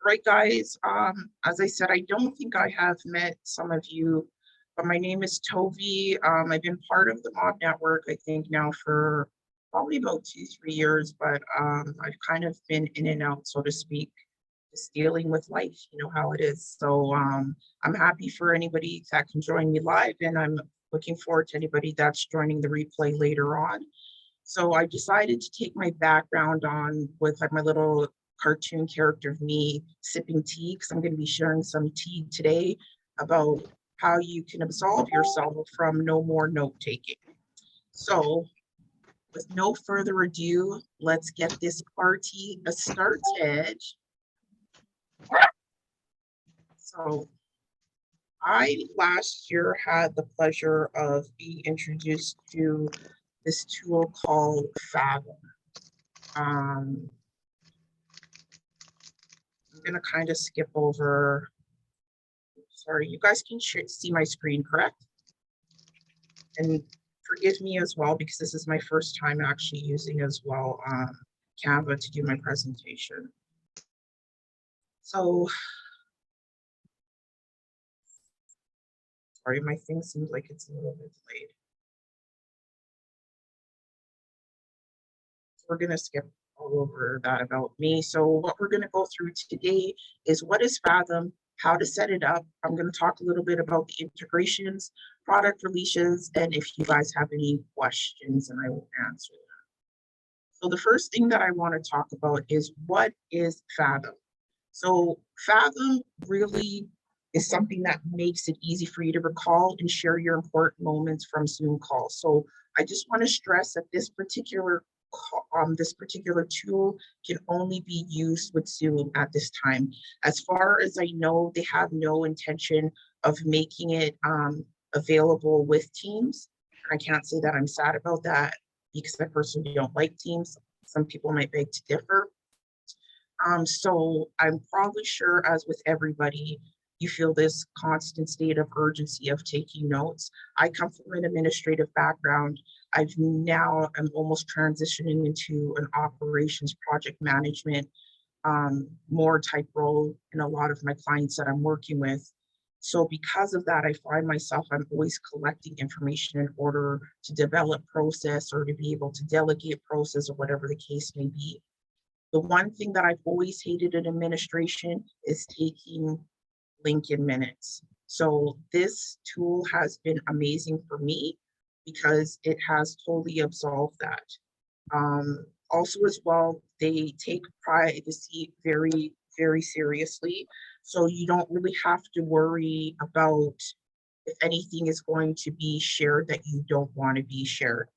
Right, guys, as I said, I don't think I have met some of you, but my name is Tovey. I've been part of the MAWB network, I think now for probably about 2-3 years, but I've kind of been in and out, so to speak, just dealing with life, you know how it is. So I'm happy for anybody that can join me live, and I'm looking forward to anybody that's joining the replay later on. So I decided to take my background on with like my little cartoon character of me sipping tea, because I'm going to be sharing some tea today about how you can absolve yourself from no more note taking. So with no further ado, let's get this party started. So I last year had the pleasure of being introduced to this tool called Fathom. I'm going to kind of skip over. Sorry, you guys can see my screen, correct? And forgive me as well, because this is my first time actually using as well Canva to do my presentation. So, sorry, my thing seems like it's a little bit delayed. So we're going to skip all over that about me. So what we're going to go through today is what is Fathom, how to set it up. I'm going to talk a little bit about the integrations, product releases, and if you guys have any questions, and I will answer them. So the first thing that I want to talk about is what is Fathom. So Fathom really is something that makes it easy for you to recall and share your important moments from Zoom calls. So I just want to stress that this particular tool can only be used with Zoom at this time. As far as I know, they have no intention of making it available with Teams. I can't say that I'm sad about that, because I personally don't like Teams. Some people might beg to differ. So I'm probably sure, as with everybody, you feel this constant state of urgency of taking notes. I come from an administrative background. I'm almost transitioning into an operations project management more type role in a lot of my clients that I'm working with. So because of that, I find myself, I'm always collecting information in order to develop process or to be able to delegate process or whatever the case may be. The one thing that I've always hated in administration is taking Lincoln minutes. So this tool has been amazing for me because it has totally absolved that. Also as well, they take privacy very, very seriously. So you don't really have to worry about if anything is going to be shared that you don't want to be shared.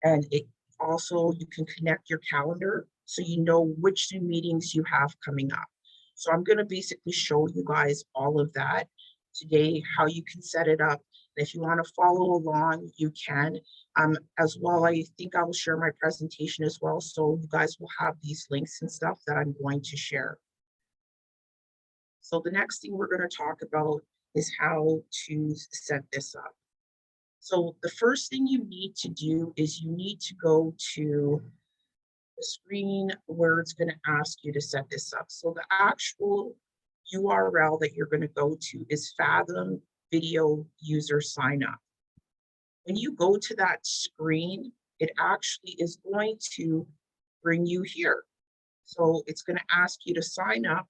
And it also, you can connect your calendar so you know which Zoom meetings you have coming up. So I'm going to basically show you guys all of that today, how you can set it up. And if you want to follow along, you can. As well, I think I will share my presentation as well, so you guys will have these links and stuff that I'm going to share. So the next thing we're going to talk about is how to set this up. So the first thing you need to do is you need to go to the screen where it's going to ask you to set this up. So the actual URL that you're going to go to is Fathom Video User Sign Up. When you go to that screen, it actually is going to bring you here. So it's going to ask you to sign up.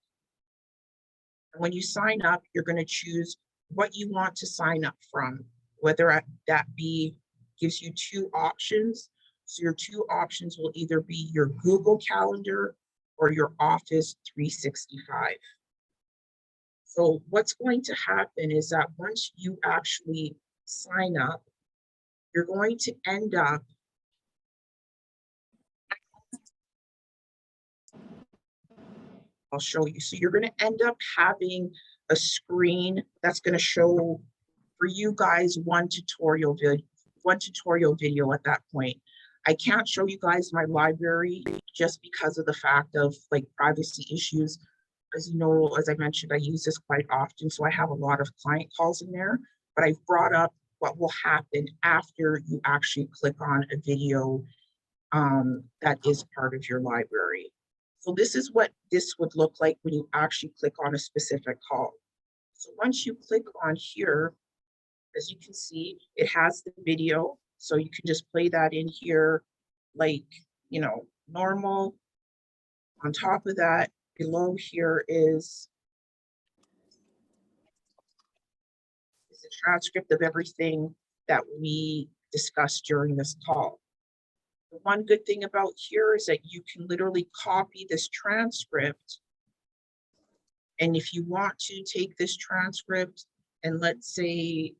And when you sign up, you're going to choose what you want to sign up from, whether that be gives you two options. So your two options will either be your Google Calendar or your Office 365. So what's going to happen is that once you actually sign up, you're going to end up I'll show you. So you're going to end up having a screen that's going to show for you guys one tutorial video at that point. I can't show you guys my library just because of the fact of like privacy issues. As you know, as I mentioned, I use this quite often, so I have a lot of client calls in there, but I've brought up what will happen after you actually click on a video that is part of your library. So this is what this would look like when you actually click on a specific call. So once you click on here, as you can see, it has the video. So you can just play that in here like, you know, normal. On top of that, below here is a transcript of everything that we discussed during this call. The one good thing about here is that you can literally copy this transcript. And if you want to take this transcript and let's say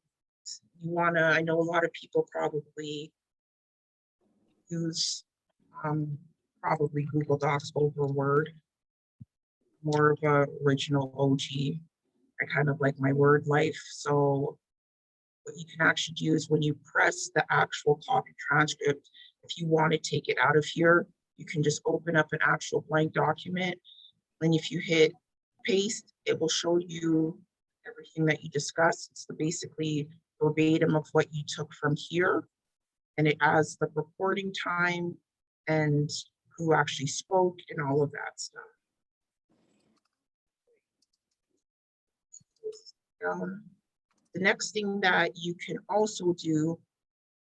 you want to, I know a lot of people probably use probably Google Docs over Word, more of a original OG. I kind of like my Word life. So what you can actually do is when you press the actual copy transcript, if you want to take it out of here, you can just open up an actual blank document. And if you hit paste, it will show you everything that you discussed. It's basically verbatim of what you took from here. And it has the recording time and who actually spoke and all of that stuff. The next thing that you can also do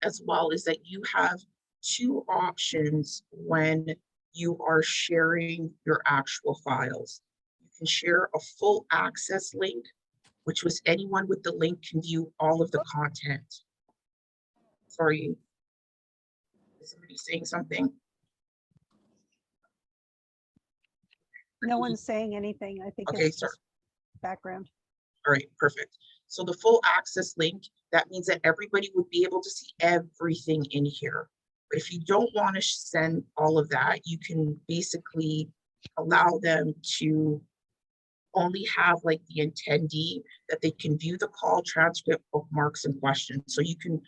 as well is that you have two options when you are sharing your actual files. You can share a full access link, which was anyone with the link can view all of the content. Sorry, is somebody saying something? No one's saying anything. I think Okay, it's sorry. just background. All right, perfect. So the full access link, that means that everybody would be able to see everything in here. But if you don't want to send all of that, you can basically allow them to only have like the attendee that they can view the call transcript, bookmarks, and questions. So you can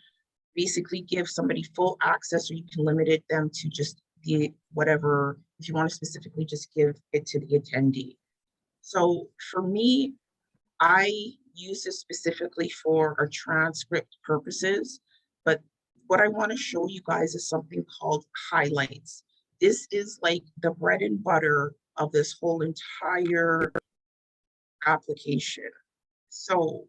basically give somebody full access, or you can limit it them to just the whatever, if you want to specifically just give it to the attendee. So for me, I use this specifically for our transcript purposes, but what I want to show you guys is something called highlights. This is like the bread and butter of this whole entire application. So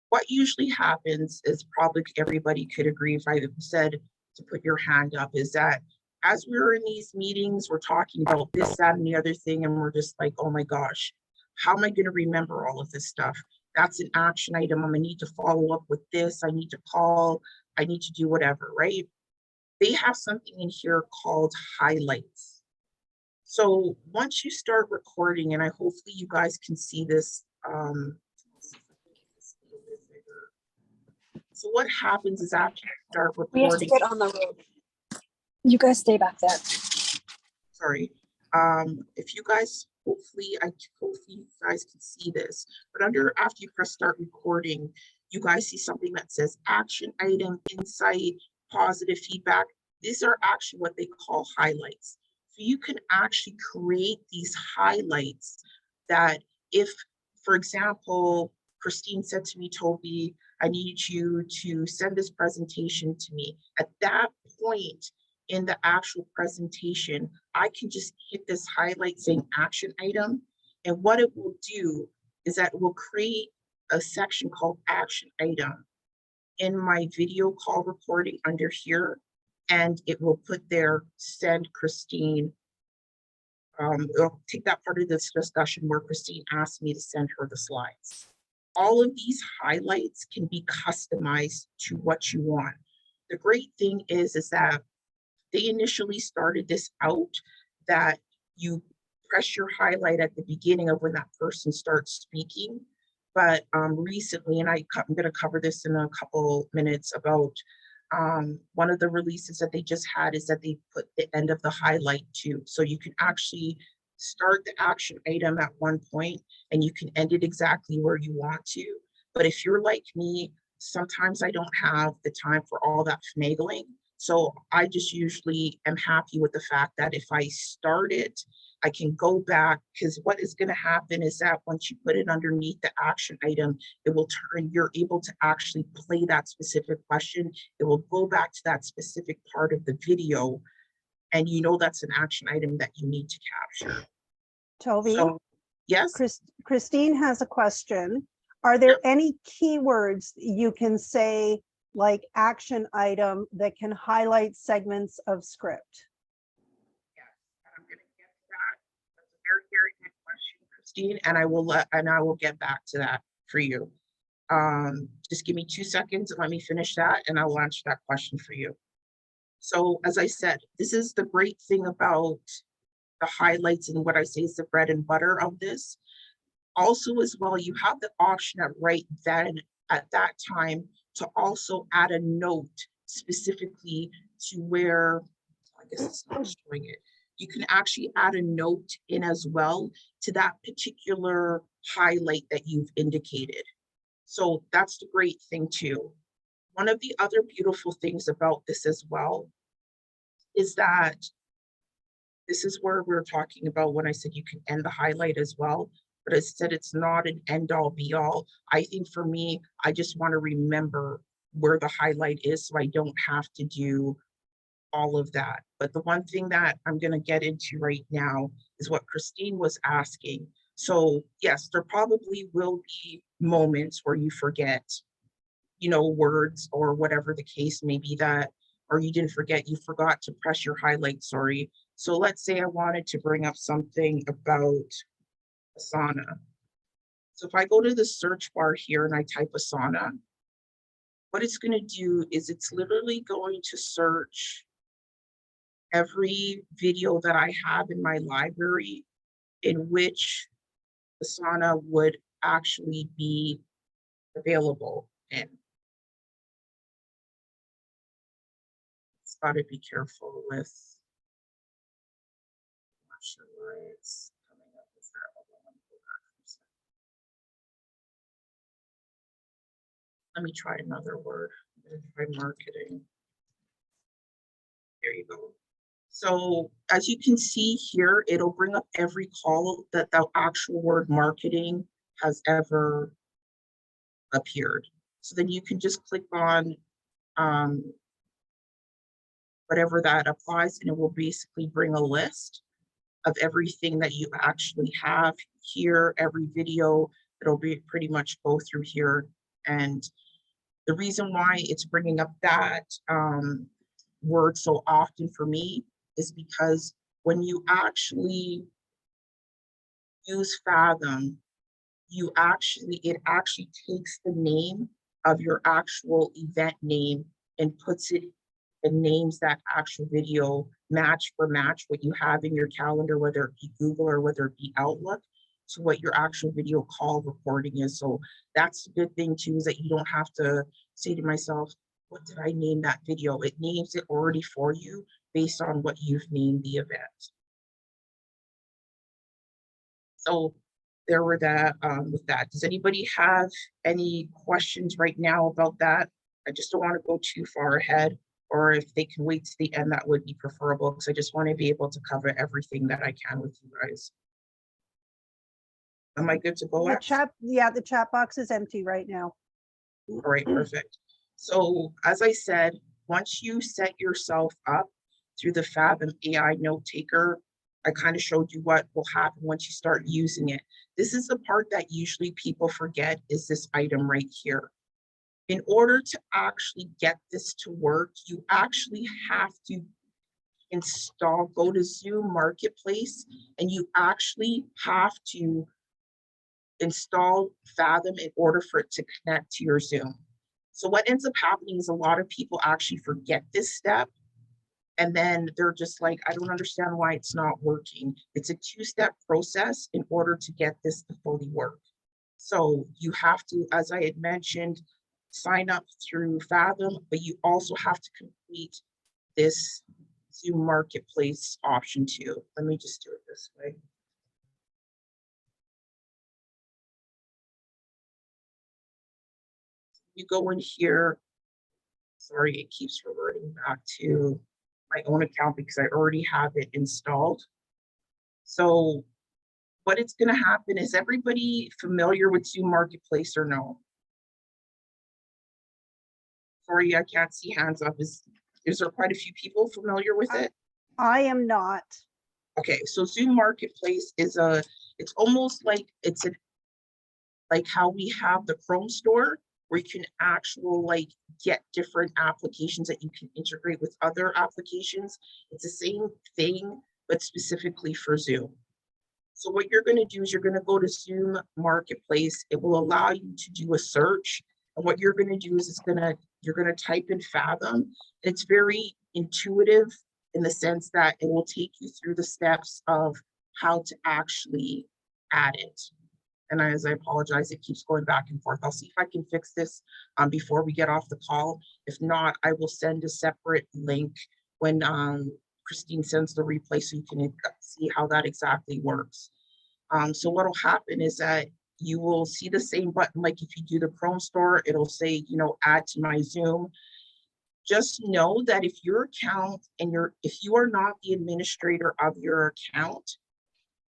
what usually happens is, probably everybody could agree if I said to put your hand up, is that as we're in these meetings, we're talking about this, that, and the other thing, and we're just like, oh my gosh, how am I going to remember all of this stuff? That's an action item. I'm going to need to follow up with this. I need to call. I need to do whatever, right? They have something in here called highlights. So once you start recording, and I hopefully you guys can see this. So what happens is after you start recording. We have to get on the road. You guys stay back there. Sorry. If you guys, hopefully you guys can see this, but after you press start recording, you guys see something that says action item, insight, positive feedback. These are actually what they call highlights. So you can actually create these highlights that if, for example, Christine said to me, Tovey, I need you to send this presentation to me. At that point in the actual presentation, I can just hit this highlight saying action item. And what it will do is that it will create a section called action item in my video call recording under here. And it will put there, send Christine. It'll take that part of this discussion where Christine asked me to send her the slides. All of these highlights can be customized to what you want. The great thing is that they initially started this out that you press your highlight at the beginning of when that person starts speaking. But recently, and I'm going to cover this in a couple minutes about one of the releases that they just had, is that they put the end of the highlight too. So you can actually start the action item at one point and you can end it exactly where you want to. But if you're like me, sometimes I don't have the time for all that finagling. So I just usually am happy with the fact that if I start it, I can go back, because what is going to happen is that once you put it underneath the action item, it will turn, you're able to actually play that specific question. It will go back to that specific part of the video, and you know that's an action item that you need to capture. Tovey, So, yes, Christine has a question. Are there any keywords you can say, like action item, that can highlight segments of script? I'm going to get to that. That's a very, very good question, Christine, and I will get back to that for you. Just give me 2 seconds and let me finish that, and I will answer that question for you. So, as I said, this is the great thing about the highlights, and what I say is the bread and butter of this. Also, as well, you have the option at that time to also add a note specifically to where, I guess it's not showing it. You can actually add a note in as well to that particular highlight that you've indicated. So that's the great thing too. One of the other beautiful things about this as well is that this is where we're talking about when I said you can end the highlight as well, but I said it's not an end all be all. I think for me, I just want to remember where the highlight is so I don't have to do all of that. But the one thing that I'm going to get into right now is what Christine was asking. So yes, there probably will be moments where you forget, words or whatever the case may be, that, or you didn't forget, you forgot to press your highlight, sorry. So let's say I wanted to bring up something about Asana. So if I go to the search bar here and I type Asana, what it's going to do is it's literally going to search every video that I have in my library in which Asana would actually be available in. It's got to be careful with, I'm not sure where it's coming up with that. Let me try another word. I'm going to try marketing. There you go. So as you can see here, it'll bring up every call that the actual word marketing has ever appeared. So then you can just click on whatever that applies, and it will basically bring a list of everything that you actually have here, every video. It'll be pretty much go through here. And the reason why it's bringing up that word so often for me is because when you actually use Fathom, it actually takes the name of your actual event name and puts it and names that actual video match for match what you have in your calendar, whether it be Google or whether it be Outlook, to what your actual video call recording is. So that's the good thing too, is that you don't have to say to myself, what did I name that video? It names it already for you based on what you've named the event. So there were that with that. Does anybody have any questions right now about that? I just don't want to go too far ahead, or if they can wait to the end, that would be preferable, because I just want to be able to cover everything that I can with you guys. Am I good to go? The chat box is empty right now. All right, perfect. So as I said, once you set yourself up through the Fathom AI note taker, I kind of showed you what will happen once you start using it. This is the part that usually people forget, is this item right here. In order to actually get this to work, you actually have to go to Zoom Marketplace, and you actually have to install Fathom in order for it to connect to your Zoom. So what ends up happening is a lot of people actually forget this step, and then they're just like, I don't understand why it's not working. It's a two-step process in order to get this to fully work. So you have to, as I had mentioned, sign up through Fathom, but you also have to complete this Zoom Marketplace option too. Let me just do it this way. You go in here, sorry, it keeps reverting back to my own account because I already have it installed. So what it's going to happen is, everybody familiar with Zoom Marketplace or no? Sorry, I can't see hands up. Is there quite a few people familiar with it? I am not. Okay, so Zoom Marketplace is it's almost like like how we have the Chrome store, where you can like get different applications that you can integrate with other applications. It's the same thing, but specifically for Zoom. So what you're going to do is you're going to go to Zoom Marketplace. It will allow you to do a search. And what you're going to do is you're going to type in Fathom. It's very intuitive in the sense that it will take you through the steps of how to actually add it. And as I apologize, it keeps going back and forth. I'll see if I can fix this before we get off the call. If not, I will send a separate link when Christine sends the replay so you can see how that exactly works. So what will happen is that you will see the same button, like if you do the Chrome store, it'll say, add to my Zoom. Just know that if your account if you are not the administrator of your account,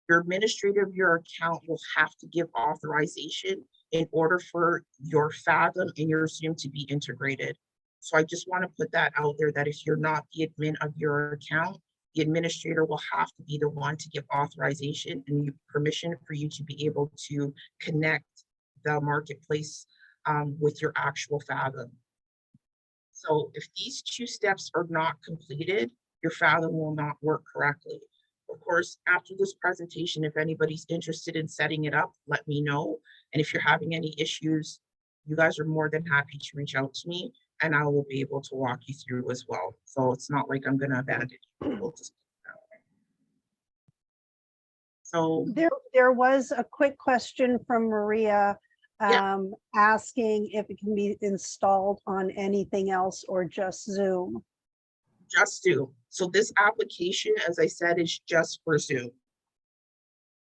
your administrator of your account will have to give authorization in order for your Fathom and your Zoom to be integrated. So I just want to put that out there, that if you're not the admin of your account, the administrator will have to be the one to give authorization and permission for you to be able to connect the marketplace with your actual Fathom. So if these two steps are not completed, your Fathom will not work correctly. Of course, after this presentation, if anybody's interested in setting it up, let me know. And if you're having any issues, you guys are more than happy to reach out to me, and I will be able to walk you through as well. So it's not like I'm going to abandon you. We'll just so There was a quick question from Maria Yeah. asking if it can be installed on anything else or just Zoom. Just Zoom. So this application, as I said, is just for Zoom.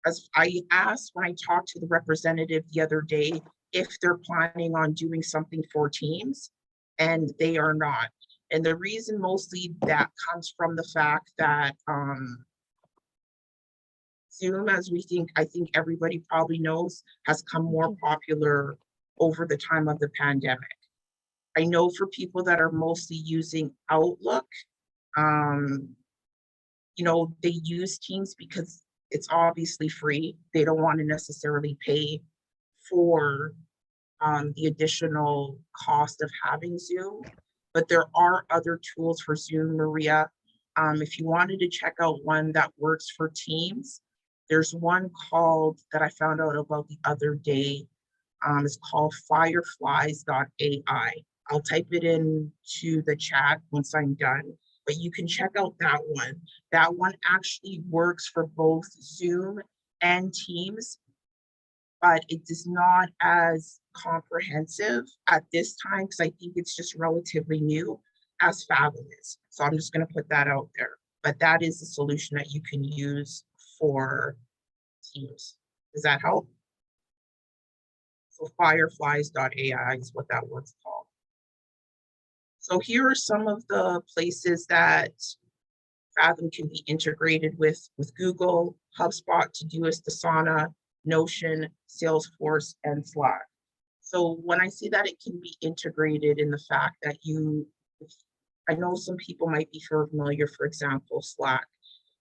As I asked when I talked to the representative the other day, if they're planning on doing something for Teams, and they are not. And the reason mostly that comes from the fact that Zoom, as I think everybody probably knows, has come more popular over the time of the pandemic. I know for people that are mostly using Outlook, they use Teams because it's obviously free. They don't want to necessarily pay for the additional cost of having Zoom, but there are other tools for Zoom, Maria. If you wanted to check out one that works for Teams, there's one that I found out about the other day. It's called fireflies.ai. I'll type it into the chat once I'm done, but you can check out that one. That one actually works for both Zoom and Teams, but it is not as comprehensive at this time because I think it's just relatively new as Fathom is. So I'm just going to put that out there. But that is the solution that you can use for Teams. Does that help? So fireflies.ai is what that one's called. So here are some of the places that Fathom can be integrated with Google, HubSpot, Todoist, Asana, Notion, Salesforce, and Slack. So when I say that it can be integrated in the fact that I know some people might be familiar, for example, Slack.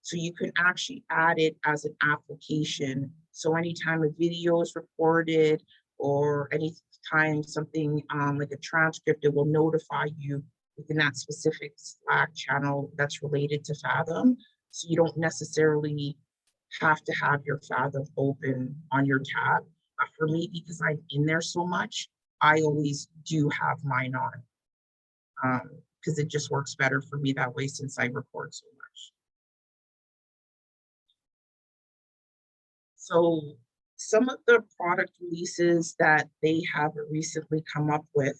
So you can actually add it as an application. So anytime a video is recorded or anytime something like a transcript, it will notify you within that specific Slack channel that's related to Fathom. So you don't necessarily have to have your Fathom open on your tab. But for me, because I'm in there so much, I always do have mine on because it just works better for me that way since I record so much. So some of the product releases that they have recently come up with,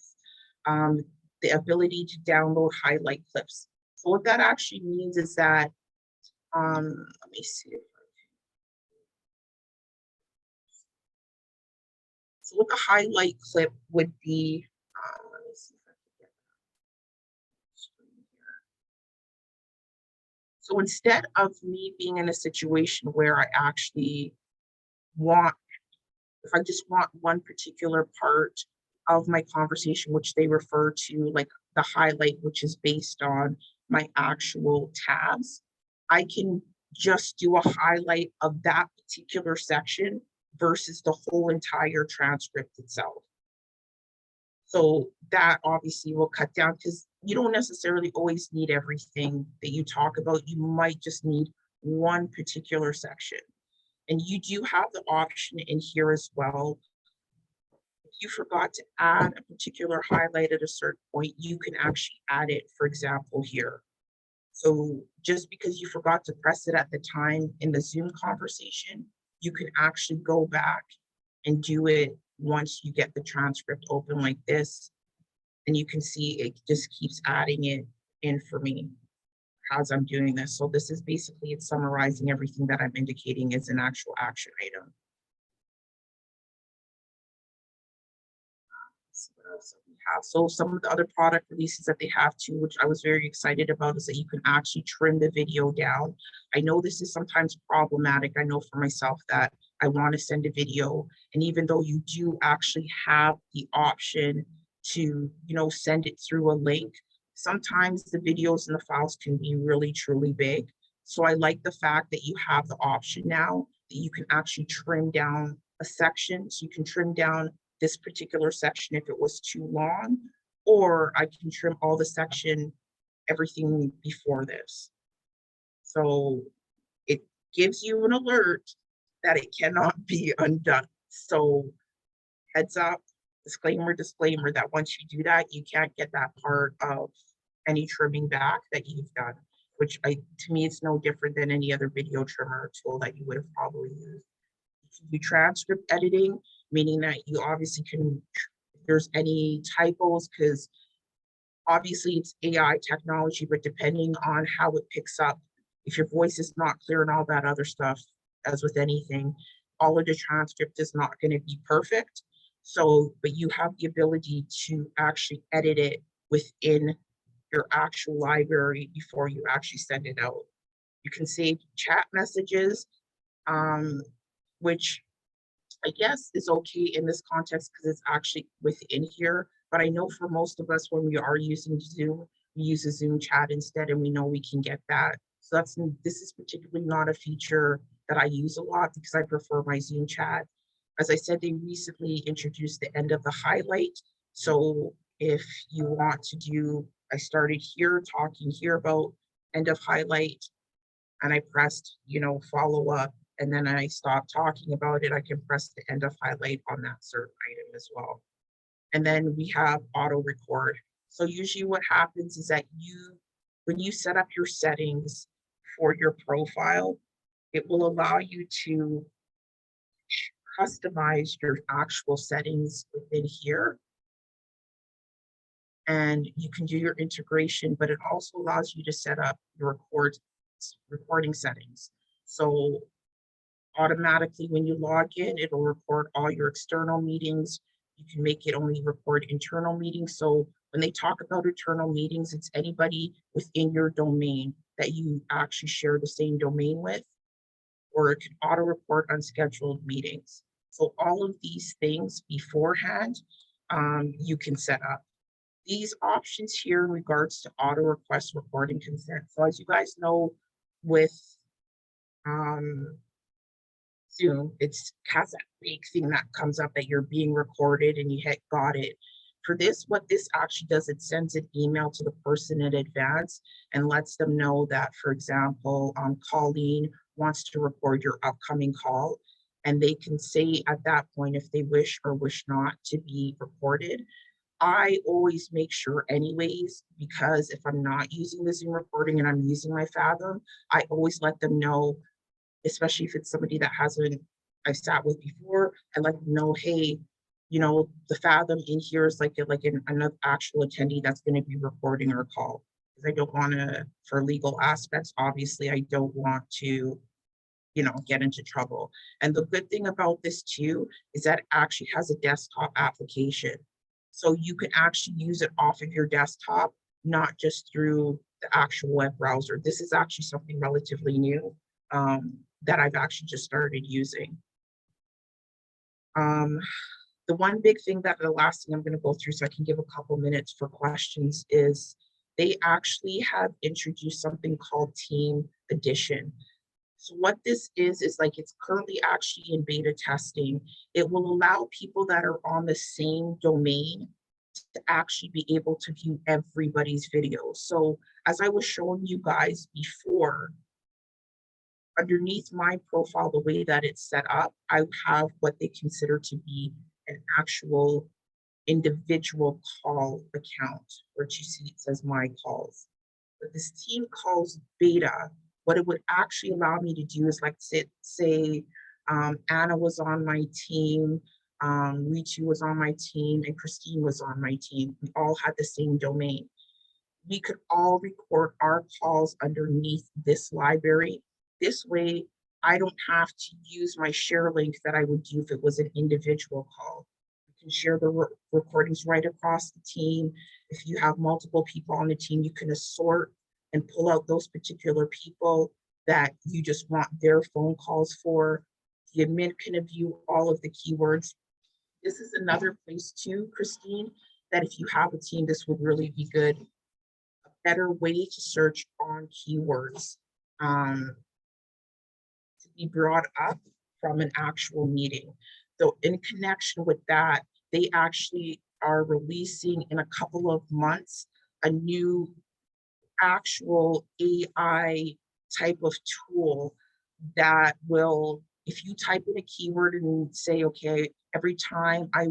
the ability to download highlight clips. So what that actually means is that, let me see. So what the highlight clip would be, let me see if I can get that. So instead of me being in a situation where I actually want, if I just want one particular part of my conversation, which they refer to like the highlight, which is based on my actual tabs, I can just do a highlight of that particular section versus the whole entire transcript itself. So that obviously will cut down, because you don't necessarily always need everything that you talk about. You might just need one particular section. And you do have the option in here as well. If you forgot to add a particular highlight at a certain point, you can actually add it, for example, here. So just because you forgot to press it at the time in the Zoom conversation, you can actually go back and do it once you get the transcript open like this. And you can see it just keeps adding it in for me as I'm doing this. So this is basically, it's summarizing everything that I'm indicating as an actual action item. So what else do we have? So some of the other product releases that they have too, which I was very excited about, is that you can actually trim the video down. I know this is sometimes problematic. I know for myself that I want to send a video, and even though you do actually have the option to, send it through a link, sometimes the videos and the files can be really truly big. So I like the fact that you have the option now that you can actually trim down a section. So you can trim down this particular section if it was too long, or I can trim all the section, everything before this. So it gives you an alert that it cannot be undone. So heads up, disclaimer, that once you do that, you can't get that part of any trimming back that you've done, which to me, it's no different than any other video trimmer tool that you would have probably used. You can do transcript editing, meaning that you obviously can, if there's any typos, because obviously it's AI technology, but depending on how it picks up, if your voice is not clear and all that other stuff, as with anything, all of the transcript is not going to be perfect. So, but you have the ability to actually edit it within your actual library before you actually send it out. You can save chat messages, which I guess is okay in this context because it's actually within here. But I know for most of us, when we are using Zoom, we use a Zoom chat instead, and we know we can get that. So this is particularly not a feature that I use a lot because I prefer my Zoom chat. As I said, they recently introduced the end of the highlight. So if you want to do, I started here talking here about end of highlight, and I pressed, follow up, and then I stop talking about it, I can press the end of highlight on that certain item as well. And then we have auto record. So usually what happens is that when you set up your settings for your profile, it will allow you to customize your actual settings within here. And you can do your integration, but it also allows you to set up your recording settings. So automatically when you log in, it'll record all your external meetings. You can make it only record internal meetings. So when they talk about internal meetings, it's anybody within your domain that you actually share the same domain with, or it can auto report unscheduled meetings. So all of these things beforehand, you can set up. These options here in regards to auto request recording consent. So as you guys know, with Zoom, it's has that big thing that comes up that you're being recorded and you hit got it. For this, what this actually does, it sends an email to the person in advance and lets them know that, for example, Colleen wants to record your upcoming call, and they can say at that point if they wish or wish not to be recorded. I always make sure anyways, because if I'm not using the Zoom recording and I'm using my Fathom, I always let them know, especially if it's somebody that I've sat with before, I let them know, hey, the Fathom in here is like another actual attendee that's going to be recording our call. Because I don't want to, for legal aspects, obviously, I don't want to, get into trouble. And the good thing about this too, is that it actually has a desktop application. So you can actually use it off of your desktop, not just through the actual web browser. This is actually something relatively new that I've actually just started using. The one big thing that the last thing I'm going to go through so I can give a couple minutes for questions is they actually have introduced something called Team Edition. So what this is like it's currently actually in beta testing. It will allow people that are on the same domain to actually be able to view everybody's videos. So as I was showing you guys before, underneath my profile, the way that it's set up, I have what they consider to be an actual individual call account, which you see it says my calls. But this team calls beta, what it would actually allow me to do is like say Anna was on my team, Ritu was on my team, and Christine was on my team. We all had the same domain. We could all record our calls underneath this library. This way, I don't have to use my share link that I would do if it was an individual call. You can share the recordings right across the team. If you have multiple people on the team, you can assort and pull out those particular people that you just want their phone calls for. The admin can view all of the keywords. This is another place too, Christine, that if you have a team, this would really be good. A better way to search on keywords. To be brought up from an actual meeting. So in connection with that, they actually are releasing in a couple of months a new actual AI type of tool that will, if you type in a keyword and say, okay, every time I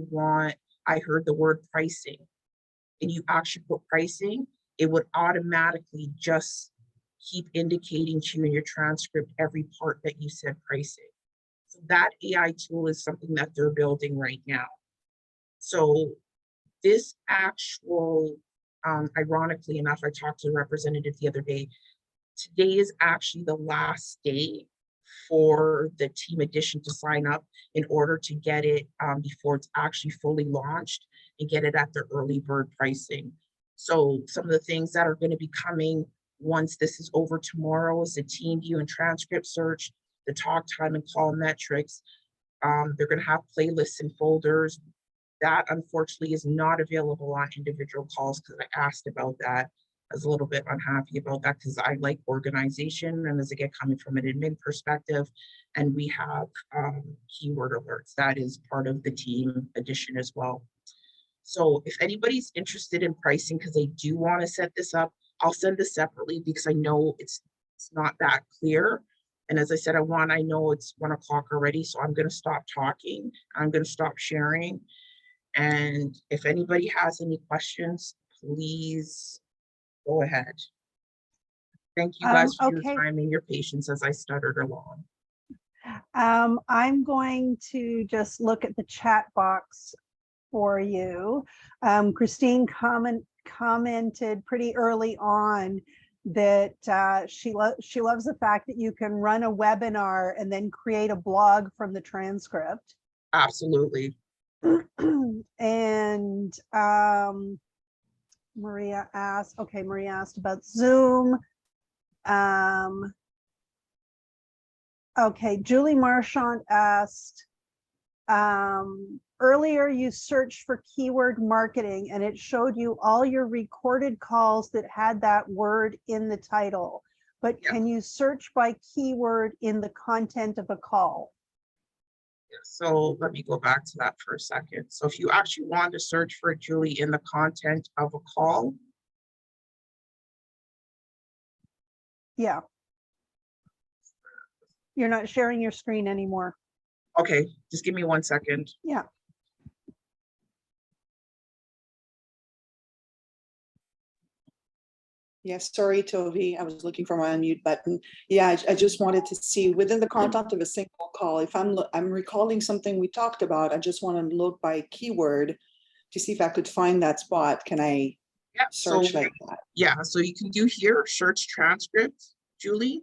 heard the word pricing, and you actually put pricing, it would automatically just keep indicating to you in your transcript every part that you said pricing. So that AI tool is something that they're building right now. So this actual, ironically enough, I talked to the representative the other day. Today is actually the last day for the Team Edition to sign up in order to get it before it's actually fully launched and get it at the early bird pricing. So some of the things that are going to be coming once this is over tomorrow is the team view and transcript search, the talk time and call metrics. They're going to have playlists and folders. That unfortunately is not available on individual calls because I asked about that. I was a little bit unhappy about that because I like organization, and as I get coming from an admin perspective, and we have keyword alerts. That is part of the Team Edition as well. So if anybody's interested in pricing, because they do want to set this up, I'll send this separately because I know it's not that clear. And as I said, I know it's 1 o'clock already, so I'm going to stop talking. I'm going to stop sharing. And if anybody has any questions, please go ahead. Thank you guys for your time and your patience as I stuttered along. I'm going to just look at the chat box for you. Christine commented pretty early on that she loves the fact that you can run a webinar and then create a blog from the transcript. Absolutely. And Maria asked about Zoom. Okay, Julie Marchand asked, earlier you searched for keyword marketing and it showed you all your recorded calls that had that word in the title, but yeah. Can you search by keyword in the content of a call? So let me go back to that for a second. So if you actually want to search for it, Julie, in the content of a call. Yeah. You're not sharing your screen anymore. Okay, just give me 1 second. Yeah. Yes, sorry, Tovey. I was looking for my unmute button. Yeah, I just wanted to see within the content of a single call, if I'm recalling something we talked about, I just want to look by keyword to see if I could find that spot. Can I search like that? Yeah, so you can do here, search transcript, Julie.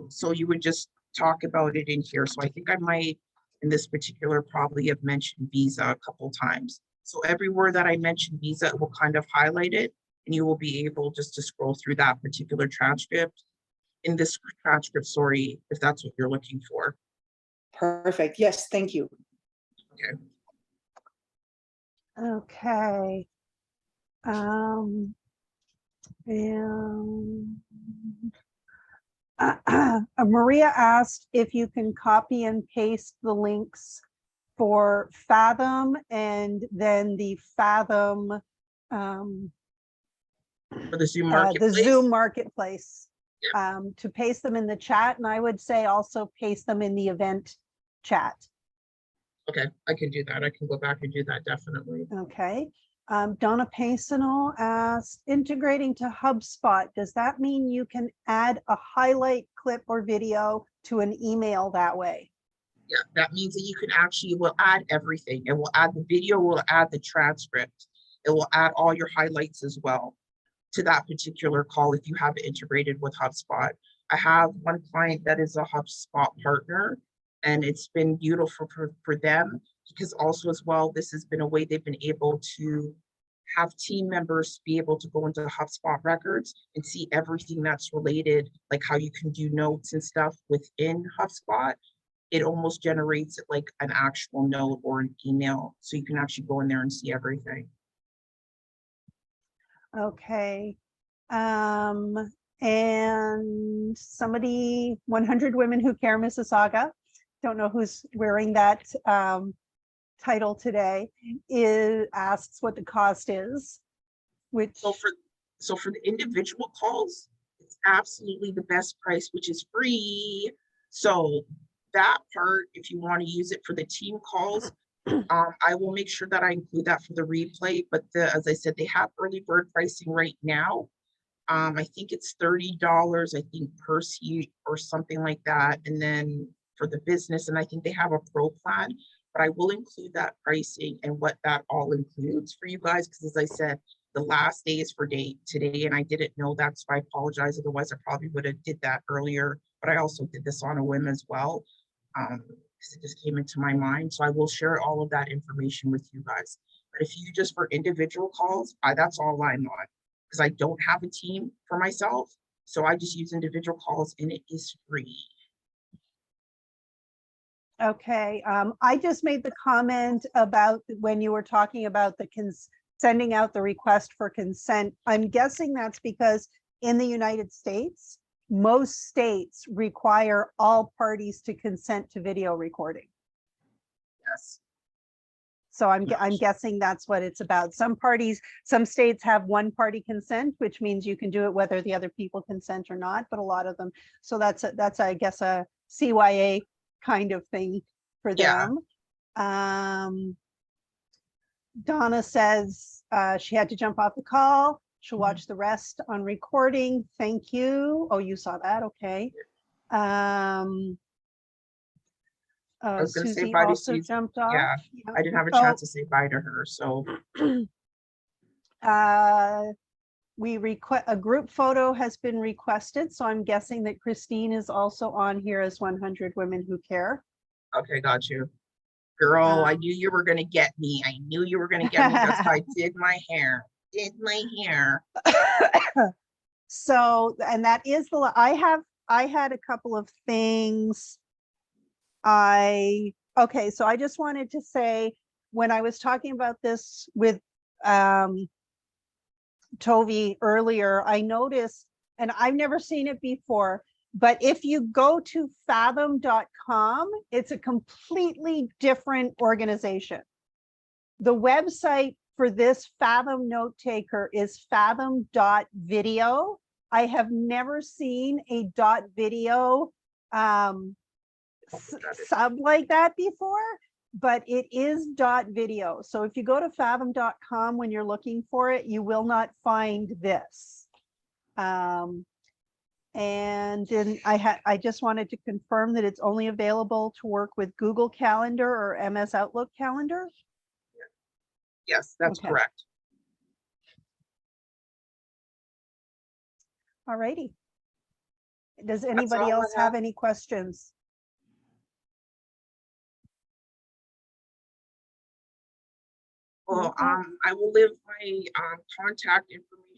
So you would just talk about it in here. So I think I might, in this particular, probably have mentioned Visa a couple times. So every word that I mentioned Visa, it will kind of highlight it. and you will be able just to scroll through that particular transcript. In this transcript, sorry, if that's what you're looking for. Perfect. Yes, thank you. Okay. Okay. And Maria asked if you can copy and paste the links for Fathom and then the Fathom For the Zoom the Marketplace. Zoom Marketplace, to paste them in the chat, and I would say also paste them in the event chat. Okay, I can do that. I can go back and do that, definitely. Okay. Donna Paisano asked, integrating to HubSpot, does that mean you can add a highlight clip or video to an email that way? Yeah, that means that you can actually, will add everything. It will add the video, will add the transcript. It will add all your highlights as well to that particular call if you have it integrated with HubSpot. I have one client that is a HubSpot partner, and it's been beautiful for them, because also as well, this has been a way they've been able to have team members be able to go into HubSpot records and see everything that's related, like how you can do notes and stuff within HubSpot. It almost generates it like an actual note or an email. So you can actually go in there and see everything. Okay. And somebody, 100 Women Who Care Mississauga, don't know who's wearing that title today, asks what the cost is, which So for the individual calls, it's absolutely the best price, which is free. So that part, if you want to use it for the team calls, I will make sure that I include that for the replay. But as I said, they have early bird pricing right now. I think it's $30, I think, per seat or something like that. And then for the business, and I think they have a pro plan, but I will include that pricing and what that all includes for you guys. Because as I said, the last day is for today, and I didn't know that, so I apologize. Otherwise, I probably would have did that earlier, but I also did this on a whim as well. Because it just came into my mind. So I will share all of that information with you guys. But if you just for individual calls, that's all I'm on, because I don't have a team for myself. So I just use individual calls, and it is free. okay. I just made the comment about when you were talking about the sending out the request for consent. I'm guessing that's because in the United States, most states require all parties to consent to video recording. Yes. So I'm guessing that's what it's about. Some states have one party consent, which means you can do it whether the other people consent or not, but a lot of them. So that's I guess a CYA kind of thing for them. Donna says she had to jump off the call. She'll watch the rest on recording. Thank you. Oh, you saw that. Okay. I was going to say Susie bye to also Susie. jumped off. Yeah, I didn't have a chance to say bye to her. So a group photo has been requested. So I'm guessing that Christine is also on here as 100 Women Who Care. okay, got you. Girl, I knew you were going to get me. I knew you were going to get me. That's why I did my hair. So, and that is I had a couple of things. Okay, so I just wanted to say, when I was talking about this with Tovey earlier, I noticed, and I've never seen it before, but if you go to fathom.com, it's a completely different organization. The website for this Fathom note taker is fathom.video. I have never seen a .video sub like that before, but it is .video. So if you go to fathom.com when you're looking for it, you will not find this. And then I just wanted to confirm that it's only available to work with Google Calendar or MS Outlook Calendar. Yes, that's correct. All righty. Does anybody else have any questions? Well, I will leave my contact information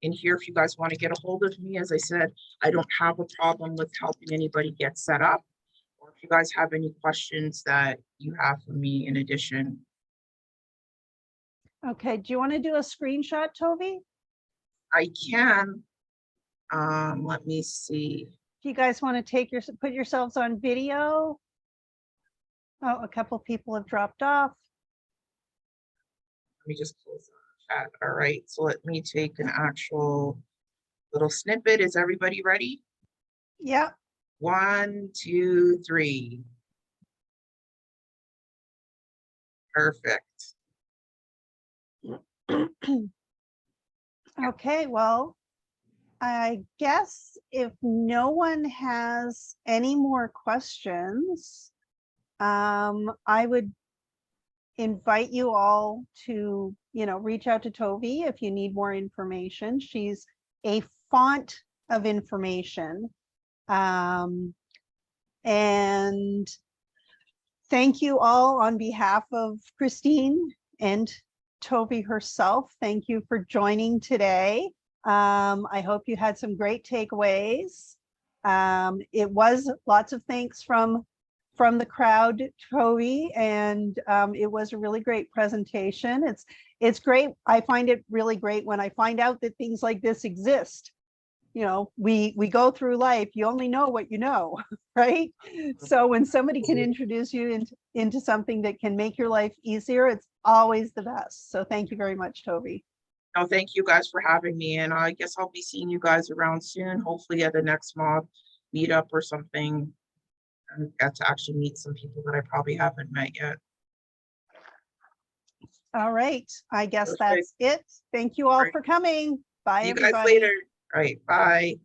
in here if you guys want to get a hold of me. As I said, I don't have a problem with helping anybody get set up. Or if you guys have any questions that you have for me in addition. Okay, do you want to do a screenshot, Tovey? I can. Let me see. Do you guys want to put yourselves on video? Oh, a couple people have dropped off. Let me just close the chat. All right, so let me take an actual little snippet. Is everybody ready? Yep. 1, 2, 3. Perfect. Okay, well, I guess if no one has any more questions, I would invite you all to, reach out to Tovey if you need more information. She's a font of information. And thank you all on behalf of Christine and Tovey herself. Thank you for joining today. I hope you had some great takeaways. It was lots of thanks from the crowd, Tovey, and it was a really great presentation. It's great. I find it really great when I find out that things like this exist. We go through life, you only know what you know, right? So when somebody can introduce you into something that can make your life easier, it's always the best. So thank you very much, Tovey. No, thank you guys for having me, and I guess I'll be seeing you guys around soon, hopefully at the next MAWB meetup or something. And get to actually meet some people that I probably haven't met yet. All right, I guess Perfect. that's it. Thank you all Great. for coming. Bye, See you everybody. guys later. All right, bye.